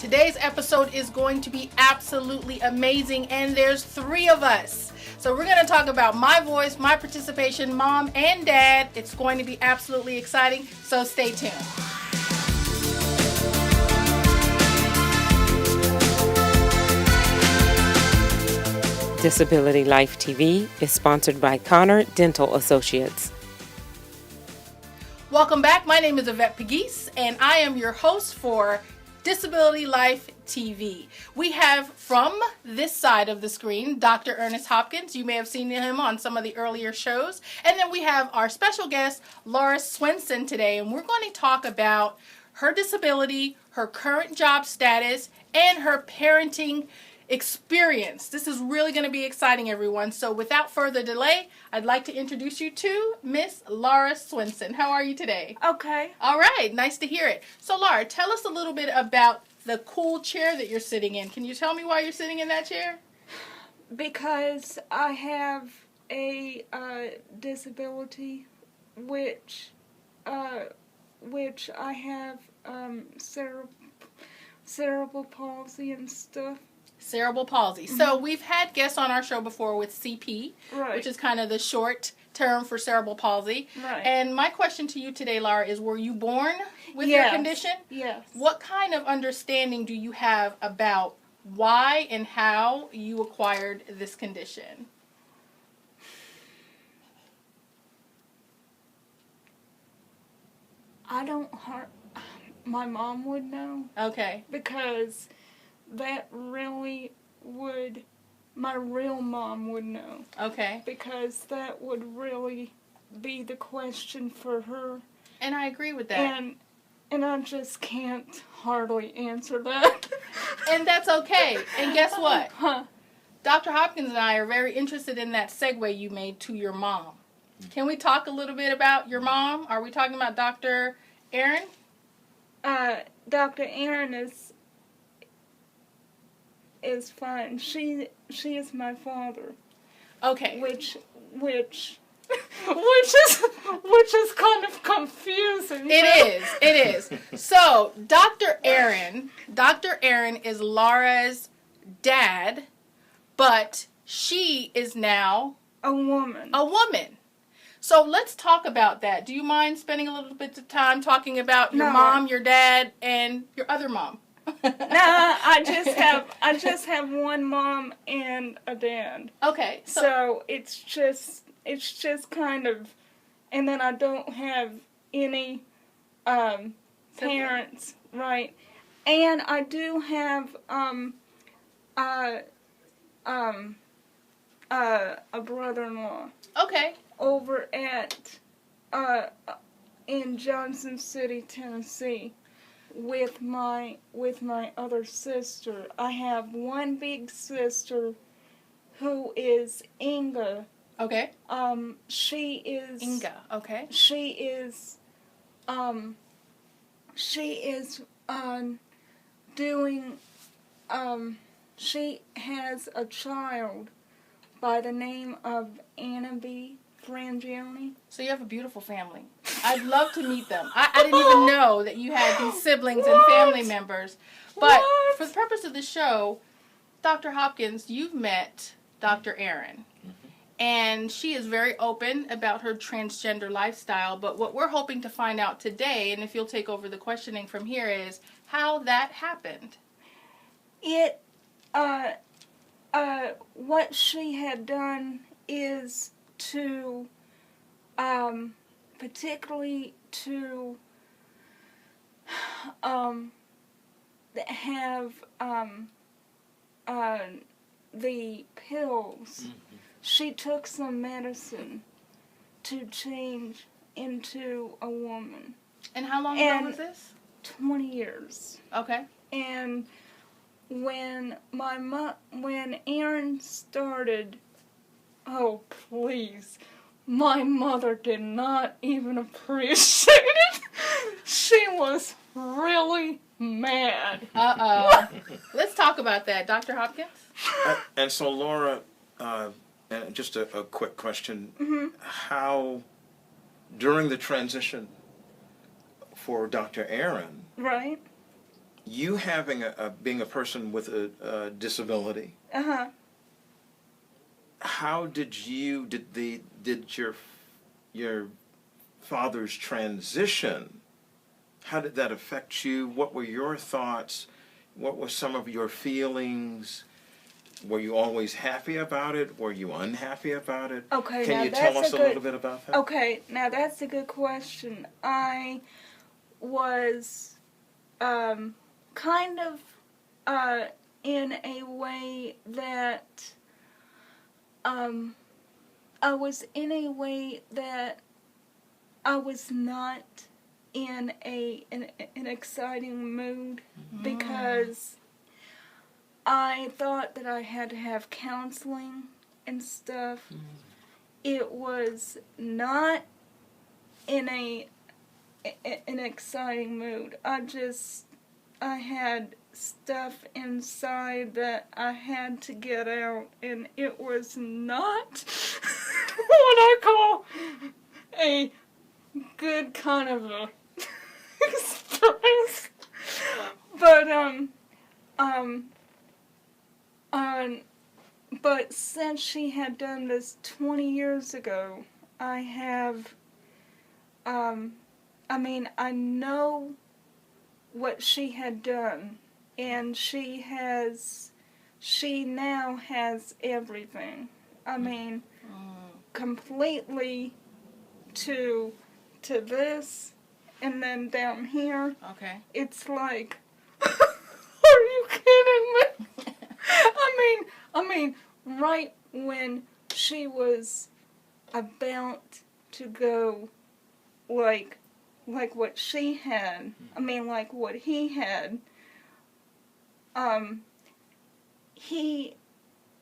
Today's episode is going to be absolutely amazing, and there's 3 of us. So we're going to talk about my voice, my participation, mom and dad. It's going to be absolutely exciting, so stay tuned. disAbilityLifeTV is sponsored by Connor Dental Associates. Welcome back. My name is Yvette Pegues, and I am your host for Disability Life TV. We have from this side of the screen Dr. Ernest Hopkins. You may have seen him on some of the earlier shows. And then we have our special guest, Lara Swenson, today, and we're going to talk about her disability, her current job status, and her parenting experience. This is really going to be exciting, everyone. So without further delay, I'd like to introduce you to Miss Lara Swenson. How are you today? Okay. All right. Nice to hear it. So, Lara, tell us a little bit about the cool chair that you're sitting in. Can you tell me why you're sitting in that chair? Because I have a disability, which I have cerebral palsy and stuff. Cerebral palsy. Mm-hmm. So we've had guests on our show before with CP, right, which is kind of the short term for cerebral palsy. Right. And my question to you today, Lara, is were you born with Yes. your condition? Yes. What kind of understanding do you have about why and how you acquired this condition? My mom would know. Okay. Because that really would, my real mom would know. Okay. Because that would really be the question for her. And I agree with that. And I just can't hardly answer that. And that's okay. And guess what? Huh. Dr. Hopkins and I are very interested in that segue you made to your mom. Can we talk a little bit about your mom? Are we talking about Dr. Aaron? Dr. Aaron is fine. She is my father. Okay. Which is kind of confusing. It is. So, Dr. Aaron is Lara's dad, but she is now a woman. So let's talk about that. Do you mind spending a little bit of time talking about your No. mom, your dad, and your other mom? Nah, I just have one mom and a dad. Okay. So it's just kind of, and then I don't have any parents, right? And I do have a brother-in-law. Okay. Over at in Johnson City, Tennessee, with my other sister. I have one big sister who is Inga. Okay. She is Inga. Okay. She is doing she has a child by the name of Anna B. Frangione. So you have a beautiful family. I'd love to meet them. I didn't even know that you had these siblings and family members. But for the purpose of the show, Dr. Hopkins, you've met Dr. Aaron. And she is very open about her transgender lifestyle. But what we're hoping to find out today, and if you'll take over the questioning from here, is how that happened. What she had done is to, particularly to, have, the pills. She took some medicine to change into a woman. And how long ago was this? 20 years. Okay. And when Aaron started, oh please, my mother did not even appreciate it. She was really mad. Uh-oh. Let's talk about that. Dr. Hopkins? And so, Lara, just a quick question. Mm-hmm. How, during the transition for Dr. Aaron, right, you having being a person with a disability, how did your father's transition, how did that affect you? What were your thoughts? What were some of your feelings? Were you always happy about it? Were you unhappy about it? Okay, Can now you tell us that's a little bit about that? Okay, now that's a good question. I was kind of in a way that I was in a way that I was not in an exciting mood because I thought that I had to have counseling and stuff. It was not in an exciting mood. I had stuff inside that I had to get out, and it was not what I call a good kind of a experience. But since she had done this 20 years ago, I have, I know what she had done, and she now has everything. Completely to this, and then down here. Okay. It's like, are you kidding me? I mean, right when she was about to go, like what she had, like what he had, he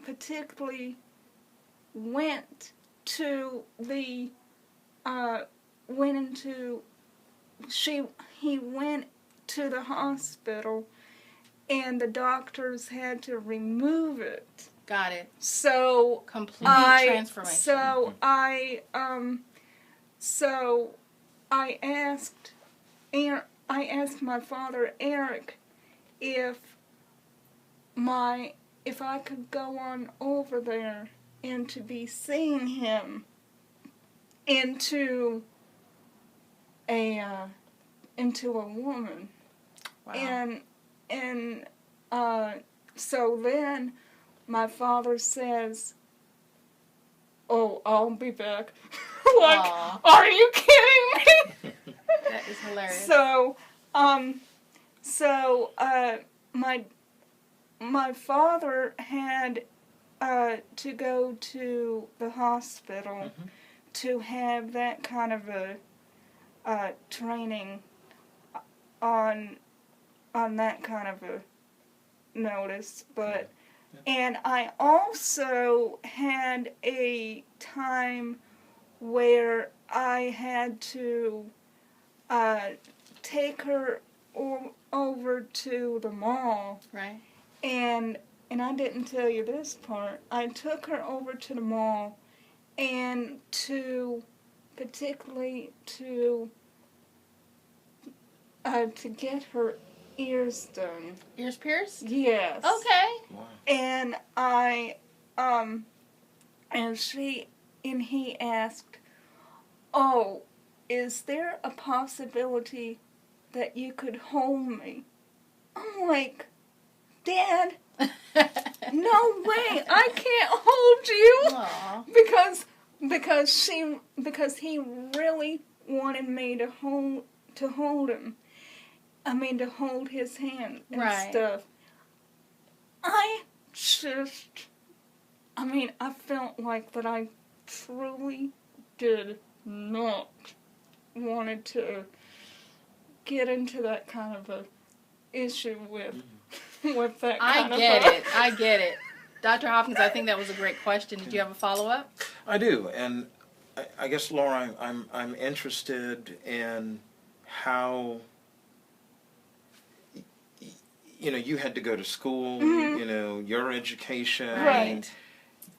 particularly went to the, he went to the hospital, and the doctors had to remove it. Got it. So complete transformation. So I asked my father Eric if I could go on over there and to be seeing him into a woman. Wow. And so then my father says, "Oh, I'll be back." Like, Aww. are you kidding me? That is hilarious. My father had to go to the hospital to have that kind of a training on that kind of a notice, but and I also had a time where I had to take her over to the mall. Right. And I didn't tell you this part. I took her over to the mall, and particularly to get her ears done. Ears pierced? Yes. Okay. Wow. And and he asked, "Oh, is there a possibility that you could hold me?" I'm like, "Dad, no way, I can't hold you." Aww. Because he really wanted me to hold him. To hold his hand and stuff. I felt like that I truly did not wanted to get into that kind of a issue with that kind of I get it. Dr. Hopkins, I think that was a great question. Did you have a follow-up? I do, and I guess, Laura, I'm interested in how, you had to go to school, your education, Right.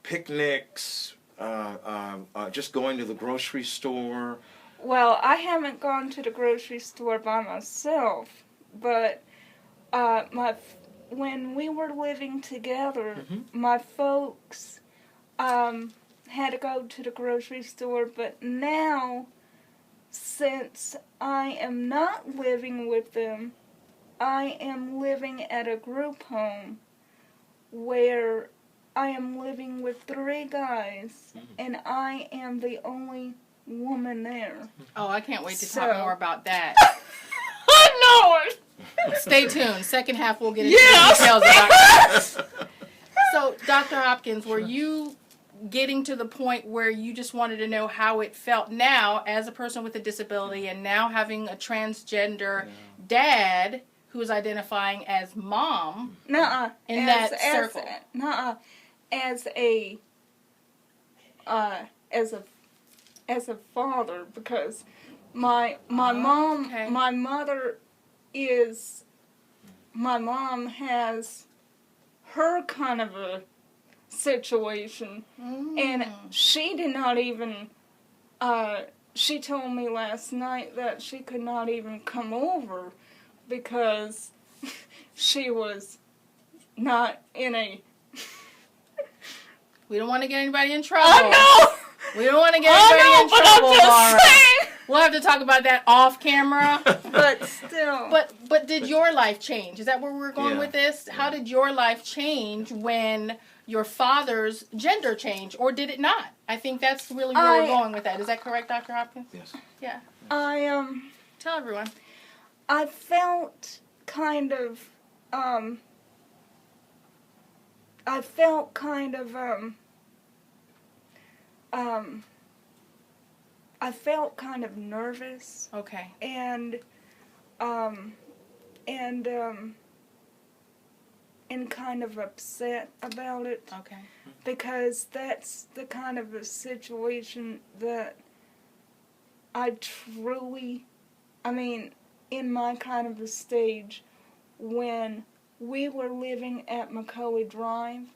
picnics, just going to the grocery store. Well, I haven't gone to the grocery store by myself, but when we were living together, my folks had to go to the grocery store, but now, since I am not living with them, I am living at a group home where I am living with 3 guys, and I am the only woman there. Oh, I can't wait to talk more about that. I know it! Stay tuned. Second half, we'll get into the details about it. So, Dr. Hopkins, were you getting to the point where you just wanted to know how it felt now as a person with a disability and now having a transgender dad who's identifying as mom in that circle? As a father, because my mom has her kind of a situation, and she did not even, she told me last night that she could not even come over because she was not in a... We don't want to get anybody in trouble. I know! We don't want to get anybody in trouble, I'm just Lara. saying. We'll have to talk about that off camera. But still. But did your life change? Is that where we're going with this? How did your life change when your father's gender changed, or did it not? I think that's really where we're going with that. Is that correct, Dr. Hopkins? Yes. Yeah. Tell everyone. I felt kind of nervous. Okay. And kind of upset about it. Okay. Because that's the kind of a situation that in my kind of a stage, when we were living at McCoy Drive,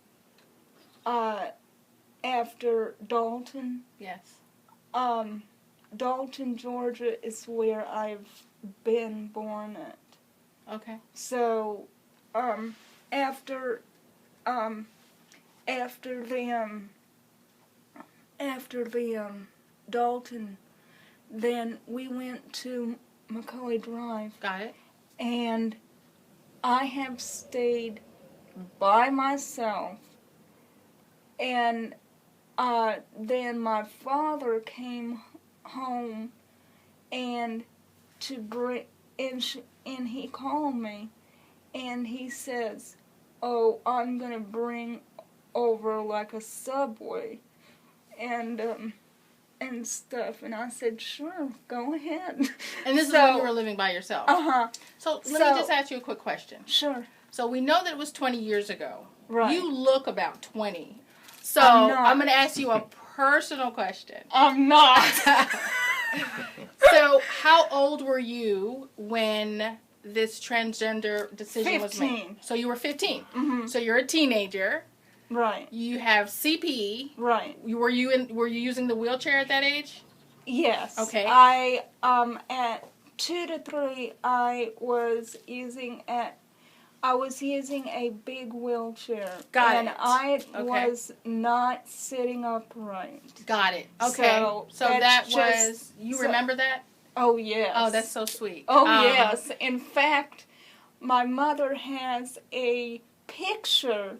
after Dalton. Yes. Dalton, Georgia is where I've been born at. Okay. So, after the Dalton, then we went to McCoy Drive. Got it. And I have stayed by myself. And then my father came home and he called me and he says, "Oh, I'm gonna bring over like a Subway and stuff," and I said, "Sure, go ahead." And this is when you were living by yourself. So let me just ask you a quick question. Sure. So we know that it was 20 years ago. Right. You look about 20. So I'm going to ask you a personal question. I'm not. So how old were you when this transgender decision was made? 15. So you were 15. Mm-hmm. So you're a teenager. Right. You have CP. Right. Were you using the wheelchair at that age? Yes. Okay. I at 2 to 3 I was using a big wheelchair. Got and it. I was not sitting upright. Got it. Okay. So that was, you remember that? Oh, yes. Oh, that's so sweet. Oh, yes. In fact, my mother has a picture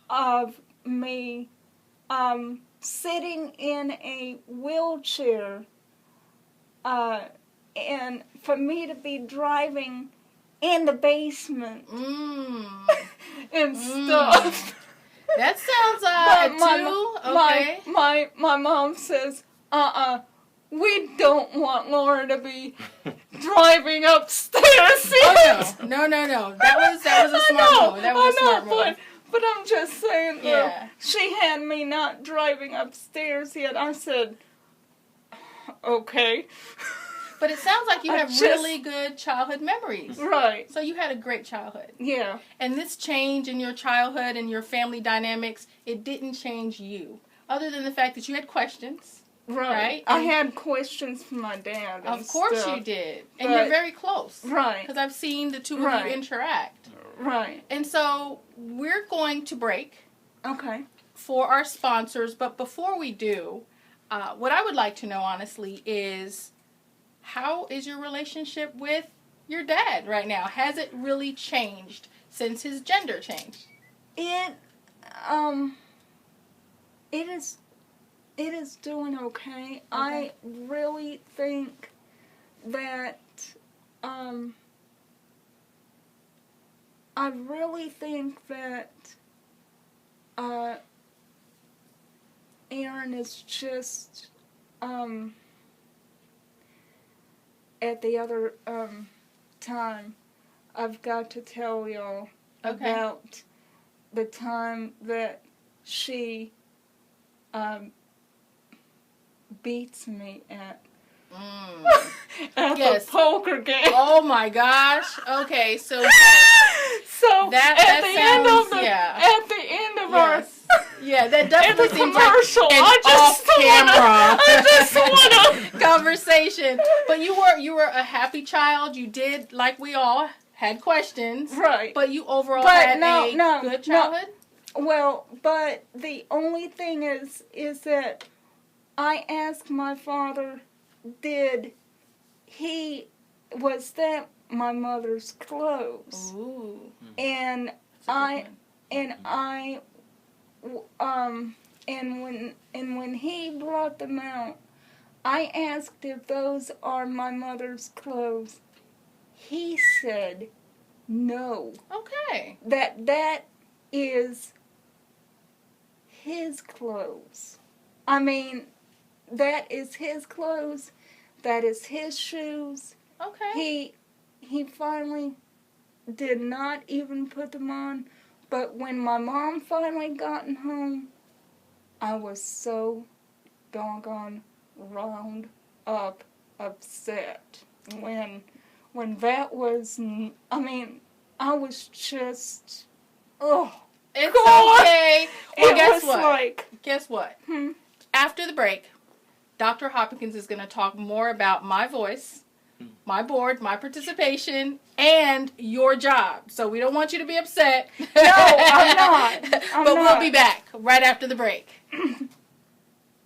of me sitting in a wheelchair and for me to be driving in the basement and stuff. That sounds my mom says, we don't want Laura to be driving upstairs. Oh, no. That was a smart move. That was a smart move. But I'm just saying, she had me not driving upstairs yet. I said, okay. But it sounds like you have really good childhood memories. Right. So you had a great childhood. Yeah. And this change in your childhood and your family dynamics, it didn't change you. Other than the fact that you had questions. right? I And had questions from my dad. of and course stuff. you did. And But- you're very close. Right. Because I've seen the two of Right. you interact. Right. And so we're going to break Okay. for our sponsors. But before we do, what I would like to know, honestly, is how is your relationship with your dad right now? Has it really changed since his gender changed? It is doing okay. I really think that Aaron is just at the other time I've got to tell y'all Okay. about the time that she beats me at Yes. the poker game. Oh my gosh. Okay, so So That at the end sounds- of the yeah. at the end of yes. Yeah, that our in definitely the seems like commercial, an I just off-camera wanna conversation. But you were a happy child. You did, like we all, had questions. right. But you overall But had no, a no, good no. childhood? Well, but the only thing is that I asked my father, was that my mother's clothes? Ooh. And when he brought them out, I asked if those are my mother's clothes. He said no. Okay. That is his clothes. I mean, that is his clothes. That is his shoes. Okay. He finally did not even put them on. But when my mom finally gotten home, I was so doggone wound up upset. When that was, I mean, I was just, It's God. okay. Well, it guess was what? like, Guess what? After the break, Dr. Hopkins is going to talk more about my voice, my board, my participation, and your job. So we don't want you to be upset. no, I'm not. But we'll be back right after the break.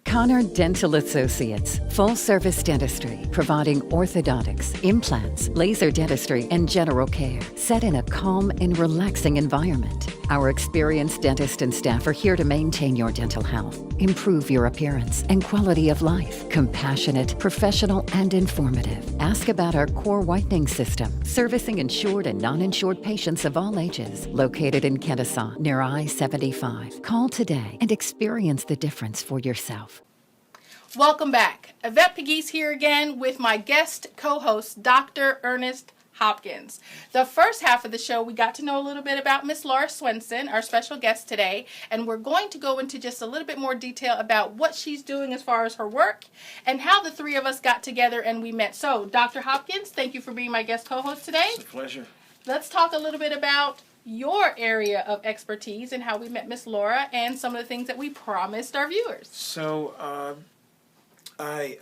Connor Dental Associates, full-service dentistry, providing orthodontics, implants, laser dentistry, and general care, set in a calm and relaxing environment. Our experienced dentist and staff are here to maintain your dental health, improve your appearance and quality of life. Compassionate, professional, and informative. Ask about our core whitening system, servicing insured and non-insured patients of all ages. Located in Kennesaw, near I-75. Call today and experience the difference for yourself. Welcome back. Yvette Pegues here again with my guest co-host, Dr. Ernest Hopkins. The first half of the show, we got to know a little bit about Miss Lara Swenson, our special guest today, and we're going to go into just a little bit more detail about what she's doing as far as her work and how the three of us got together and we met. So, Dr. Hopkins, thank you for being my guest co-host today. It's a pleasure. Let's talk a little bit about your area of expertise and how we met Miss Lara and some of the things that we promised our viewers. So, I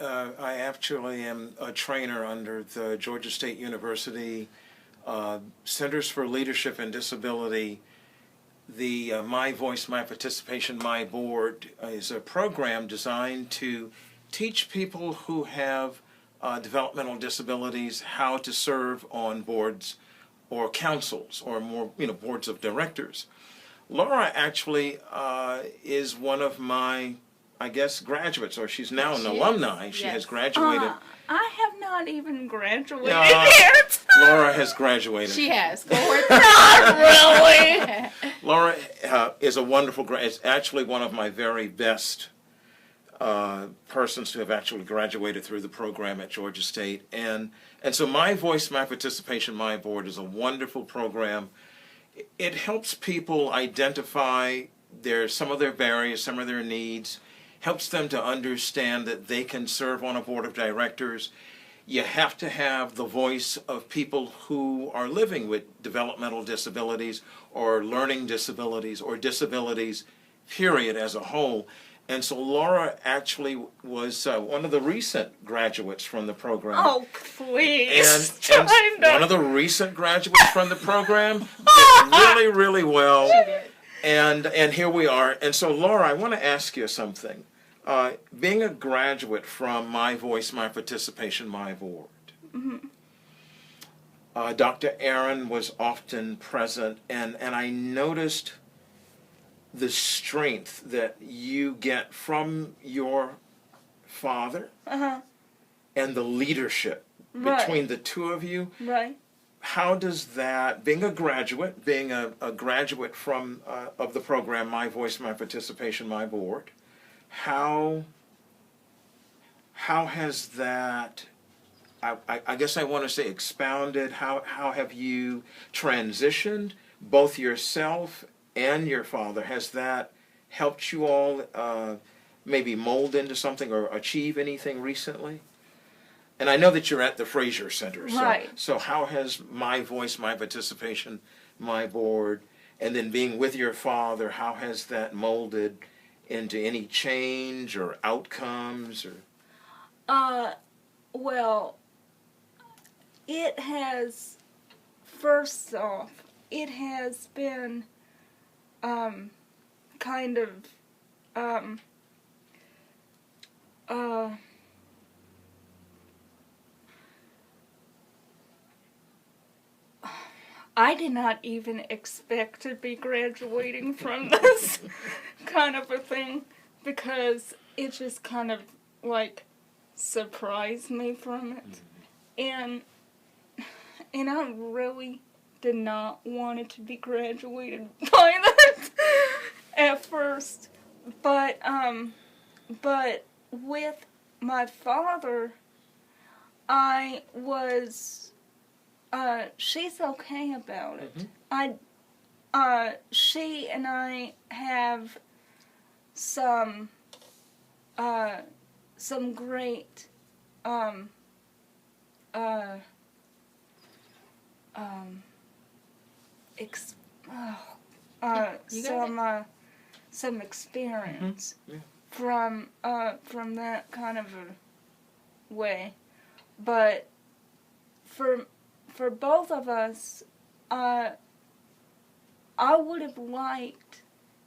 actually am a trainer under the Georgia State University Centers for Leadership and Disability. The My Voice, My Participation, My Board is a program designed to teach people who have developmental disabilities how to serve on boards or councils or more, boards of directors. Lara actually is one of my, I guess, graduates, or she's now an alumni. She has graduated. I have not even graduated yet. Lara has graduated. She has. Go for it. Not really. Lara is a wonderful graduate. It's actually one of my very best persons who have actually graduated through the program at Georgia State. And so My Voice, My Participation, My Board is a wonderful program. It helps people identify some of their barriers, some of their needs, helps them to understand that they can serve on a board of directors. You have to have the voice of people who are living with developmental disabilities or learning disabilities or disabilities, period, as a whole. And so Lara actually was one of the recent graduates from the program. Oh, please. And one of the recent graduates from the program did really, really well. She did. And here we are. And so, Lara, I want to ask you something. Being a graduate from My Voice, My Participation, My Board, Dr. Aaron was often present, and I noticed the strength that you get from your father and the leadership between the two of you. Right. How does that, being a graduate, being a graduate from of the program My Voice, My Participation, My Board, how has that, I guess I want to say expounded, how have you transitioned, both yourself and your father? Has that helped you all maybe mold into something or achieve anything recently? And I know that you're at the Frazer Center, so how has My Voice, My Participation, My Board, and then being with your father, how has that molded into any change or outcomes? Or Well, it has, first off, it has been kind of I did not even expect to be graduating from this kind of a thing, because it just kind of like surprised me from it. And I really did not want it to be graduated by that at first. But with my father, I was she's okay about it. She and I have some great some experience from that kind of a way, but for both of us, I would have liked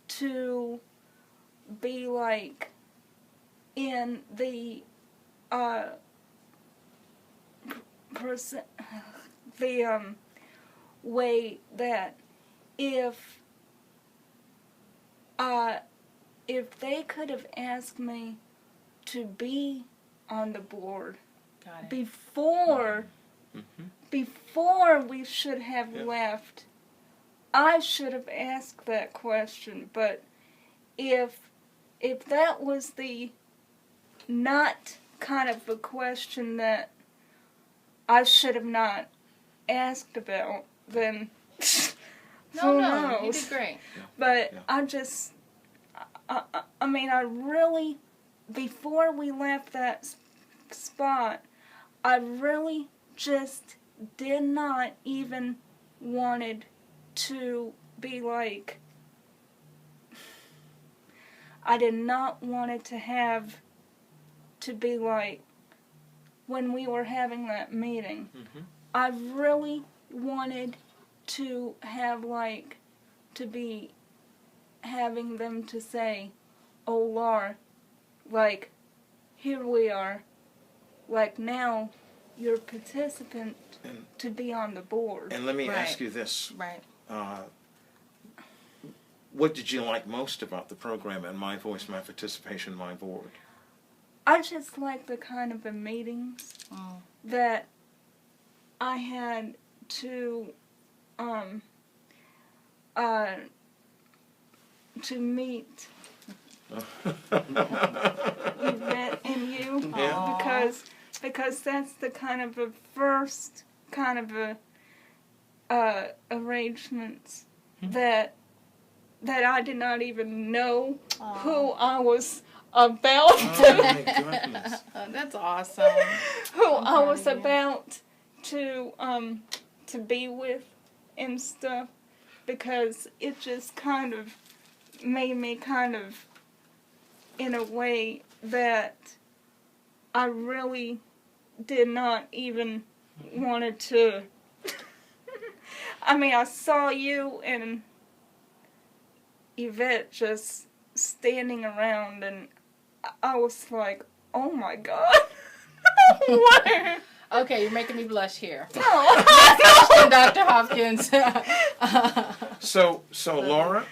to be like in the way that if they could have asked me to be on the board before we should have left, I should have asked that question. But if that was the not kind of a question that I should have not asked about, then who knows? You did great. But I just, I mean, I really, before we left that spot, I really just did not even wanted to be like, I did not want it to be like, when we were having that meeting, I really wanted to have like, to be having them to say, oh Lara, like, here we are, like now you're a participant to be on the board. And let me ask you this. Right. What did you like most about the program and My Voice, My Participation, My Board? I just like the kind of the meetings that I had to meet Yvette and you, because that's the kind of the first kind of a arrangements that I did not even know who I was about Oh my goodness. That's awesome. who I was about to be with and stuff, because it just kind of made me kind of in a way that I really did not even wanted to. I mean, I saw you and Yvette just standing around, and I was like, oh my God. What? Okay, you're making me blush here. No. Dr. Hopkins. So Lara,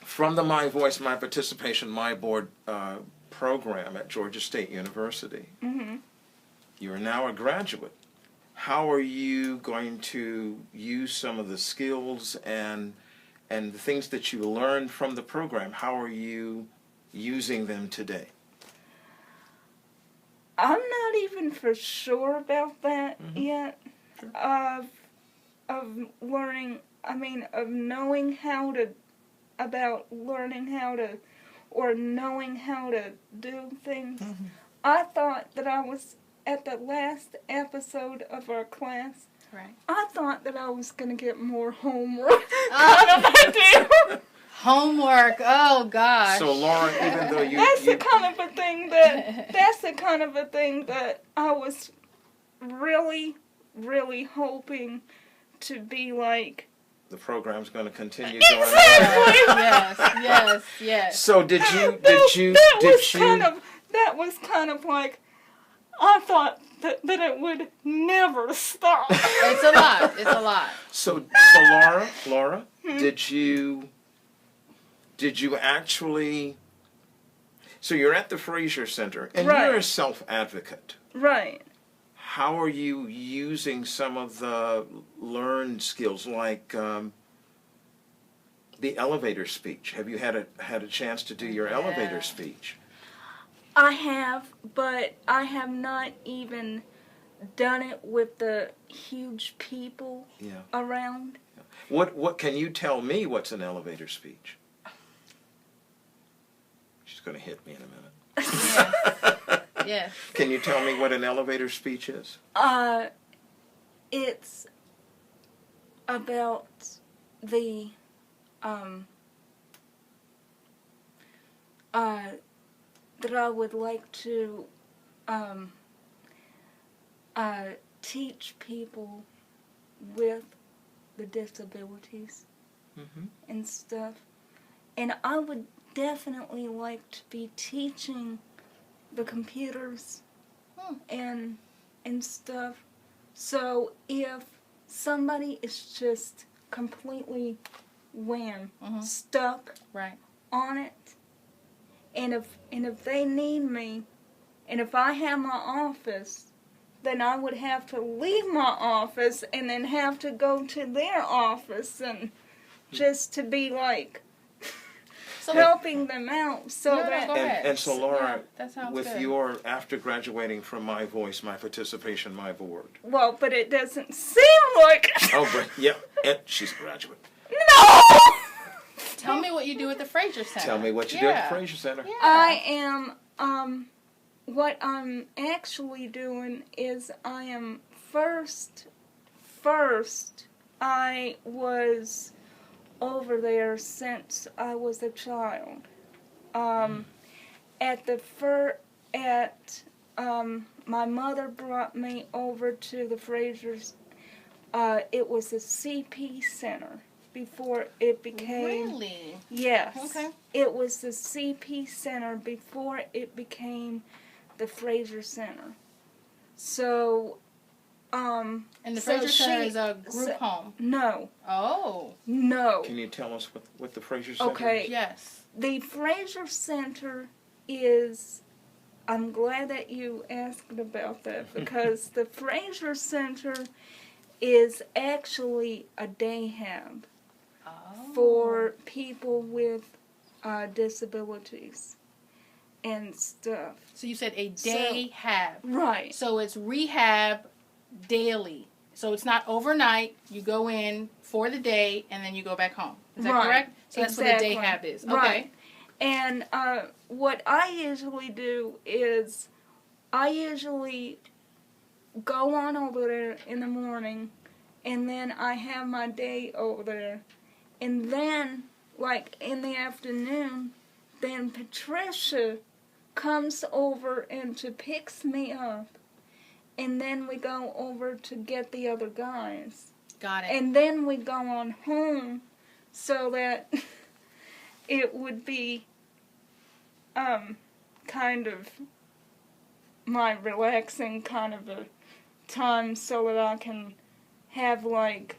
from the My Voice, My Participation, My Board program at Georgia State University, you are now a graduate. How are you going to use some of the skills and the things that you learned from the program? How are you using them today? I'm not even for sure about that yet. Of learning, I mean, of knowing how to, about learning how to, or knowing how to do things. I thought that I was, at the last episode of our class, Right. I thought that I was going to get more homework. Homework. Oh gosh. So Lara, even though That's the kind of a thing that I was really, really hoping to be like. the program's going to continue going on. Yes. So that was kind of like, I thought that it would never stop. It's a lot. So Lara, did you actually, so you're at the Frazer Center, and Right. you're a self-advocate. Right. How are you using some of the learned skills, like the elevator speech? Have you had a chance to do your elevator speech? I have, but I have not even done it with the huge people around. What can you tell me what's an elevator speech? She's going to hit me in a minute. Yes. Can you tell me what an elevator speech is? It's about the that I would like to teach people with the disabilities and stuff. And I would definitely like to be teaching the computers and stuff. So if somebody is just completely stuck Right. on it, and if they need me, and if I have my office, then I would have to leave my office and then have to go to their office and just to be like helping them out. So No, that go ahead. And so Lara, that sounds with good. your, after graduating from My Voice, My Participation, My Board. well, but it doesn't seem like. Oh, but yeah, and she's a graduate. No. Tell me what you do at the Frazer Center. Tell me what you do at the Frazer Center. Yeah. I am, what I'm actually doing is I am first, I was over there since I was a child. My mother brought me over to the Frazer's, it was a CP Center. Before it became... Really? Yes. Okay. It was the CP Center before it became the Frazer Center. So, And the Frazer Center is a group home. No. Oh. No. Can you tell us what the Frazer Center Okay. is? Yes. The Frazer Center is... I'm glad that you asked about that, because the Frazer Center is actually a Dayhab for people with disabilities and stuff. So you said a Dayhab. Right. So it's rehab daily. So it's not overnight. You go in for the day and then you go back home. Is that Right. correct? So that's Exactly. what a Dayhab is. Okay. Right. And what I usually do is I usually go on over there in the morning, and then I have my day over there. And then, like, in the afternoon, then Patricia comes over and picks me up, and then we go over to get the other guys. Got it. And then we go on home so that it would be kind of my relaxing kind of a time so that I can have like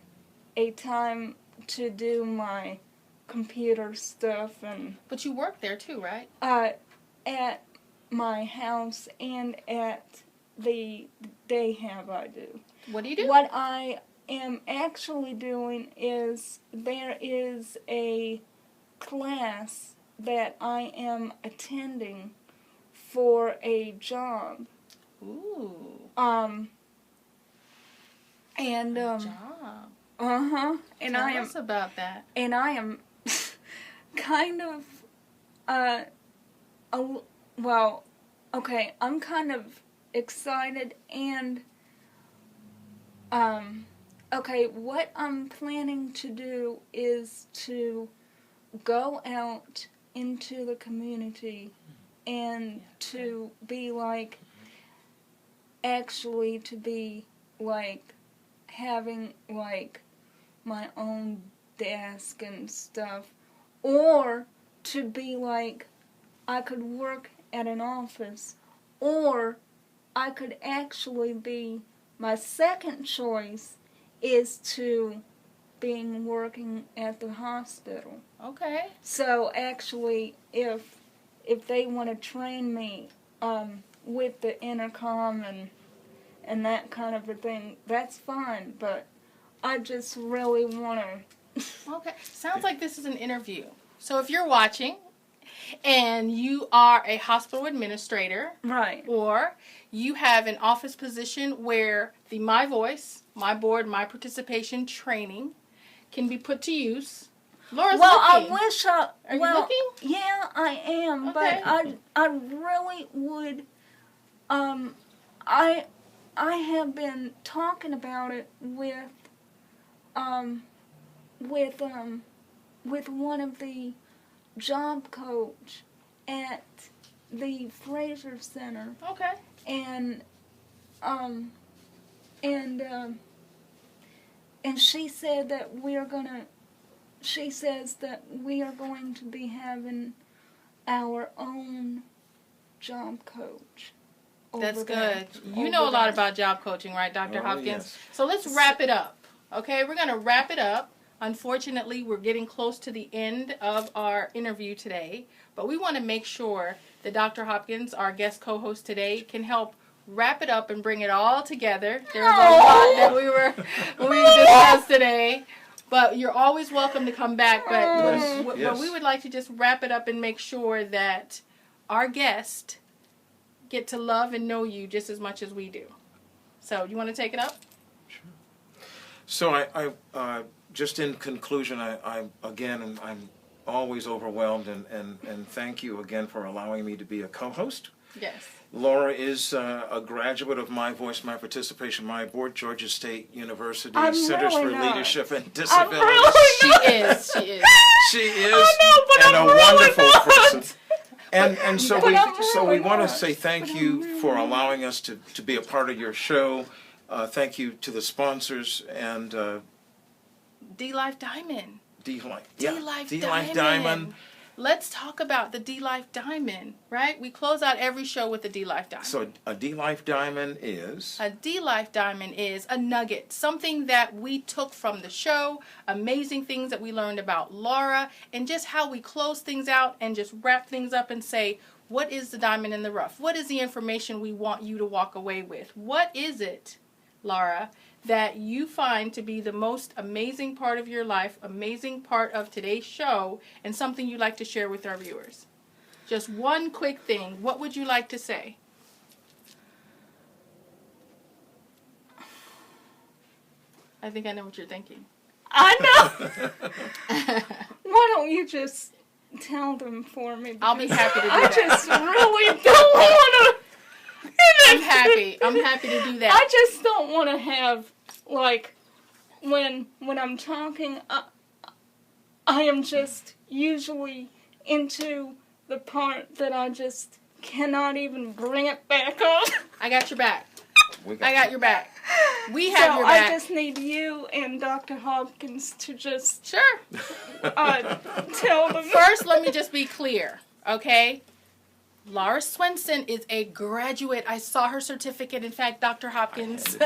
a time to do my computer stuff. And But you work there too, right? at my house and at the Dayhab I do. What do you do? What I am actually doing is there is a class that I am attending for a job. Ooh. And Job. and Tell us about that. and I am kind of well, okay, I'm kind of excited and okay, what I'm planning to do is to go out into the community and to be like, actually to be like having like my own desk and stuff, or to be like I could work at an office, or I could actually be, my second choice is to being working at the hospital. Okay. So actually, if they want to train me with the intercom and that kind of a thing, that's fine. But I just really want to. Okay. Sounds like this is an interview. So if you're watching and you are a hospital administrator, Right. or you have an office position where the My Voice, My Board, My Participation training can be put to use. Laura's Well, looking. I wish I. Are well, you looking? Yeah, I am, Okay. but I really would. I have been talking about it with one of the job coach at the Frazer Center, Okay. and she said that she says that we are going to be having our own job coach. That's over there. good. You Over know a lot there. about job coaching, right, Dr. Oh, Hopkins? yes. So let's wrap it up. Okay, we're going to wrap it up. Unfortunately, we're getting close to the end of our interview today, but we want to make sure that Dr. Hopkins, our guest co-host today, can help wrap it up and bring it all together. There's a lot that we discussed today, but you're always welcome to come back. But Yes. we would like to just wrap it up and make sure that our guests get to love and know you just as much as we do. So, you want to take it up? So I just in conclusion, I'm always overwhelmed and thank you again for allowing me to be a co-host. Yes. Lara is a graduate of My Voice, My Participation, My Board, Georgia State University, I'm Centers really for not. Leadership and I'm Disability. really She not. is. She is. She is, I know, but and I'm a really wonderful not. person. And so But we I'm really want to not. say thank you for allowing us to be a part of your show. Thank you to the sponsors and D-Life Diamond. D-Life. D-Life Diamond. Let's talk about the D-Life Diamond, right? We close out every show with the D-Life Diamond. So a D-Life Diamond is? A D-Life Diamond is a nugget, something that we took from the show, amazing things that we learned about Lara, and just how we close things out and just wrap things up and say, what is the diamond in the rough? What is the information we want you to walk away with? What is it, Lara, that you find to be the most amazing part of your life, amazing part of today's show, and something you'd like to share with our viewers? Just one quick thing. What would you like to say? I think I know what you're thinking. I know. Why don't you just tell them for me? I'll be happy to do I that. just really don't want to. I'm happy to do that. I just don't want to have, like, when I'm talking, I am just usually into the part that I just cannot even bring it back up. I got your back. I got your back. We have your back. I just need you and Dr. Hopkins to just Sure. tell them. First, let me just be clear, okay? Lara Swenson is a graduate. I saw her certificate. In fact, Dr. Hopkins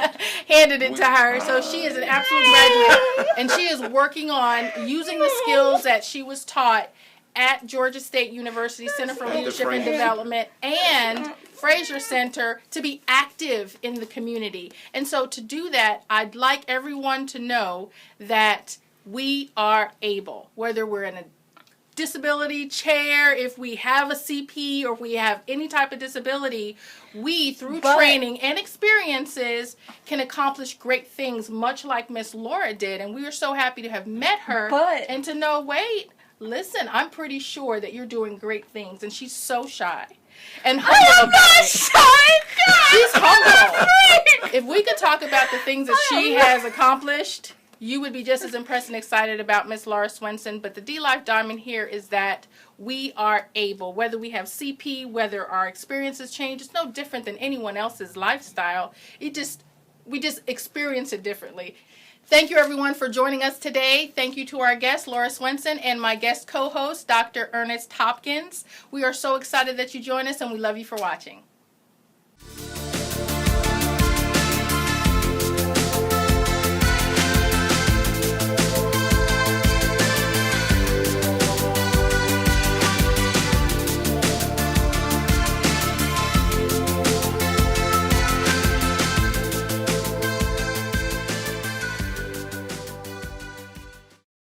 handed it to her. So she is an absolute graduate. And she is working on using the skills that she was taught at Georgia State University Center for Leadership and Development and Frazer Center to be active in the community. And so to do that, I'd like everyone to know that we are able, whether we're in a disability chair, if we have a CP, or if we have any type of disability, we, through training and experiences, can accomplish great things, much like Miss Lara did. And we are so happy to have met her and to know, wait, listen, I'm pretty sure that you're doing great things. And she's so shy and humble about it. She's humble. If we could talk about the things that she has accomplished, you would be just as impressed and excited about Miss Lara Swenson. But the D-Life Diamond here is that we are able, whether we have CP, whether our experiences change, it's no different than anyone else's lifestyle. We just experience it differently. Thank you, everyone, for joining us today. Thank you to our guest, Lara Swenson, and my guest co-host, Dr. Ernest Hopkins. We are so excited that you joined us, and we love you for watching.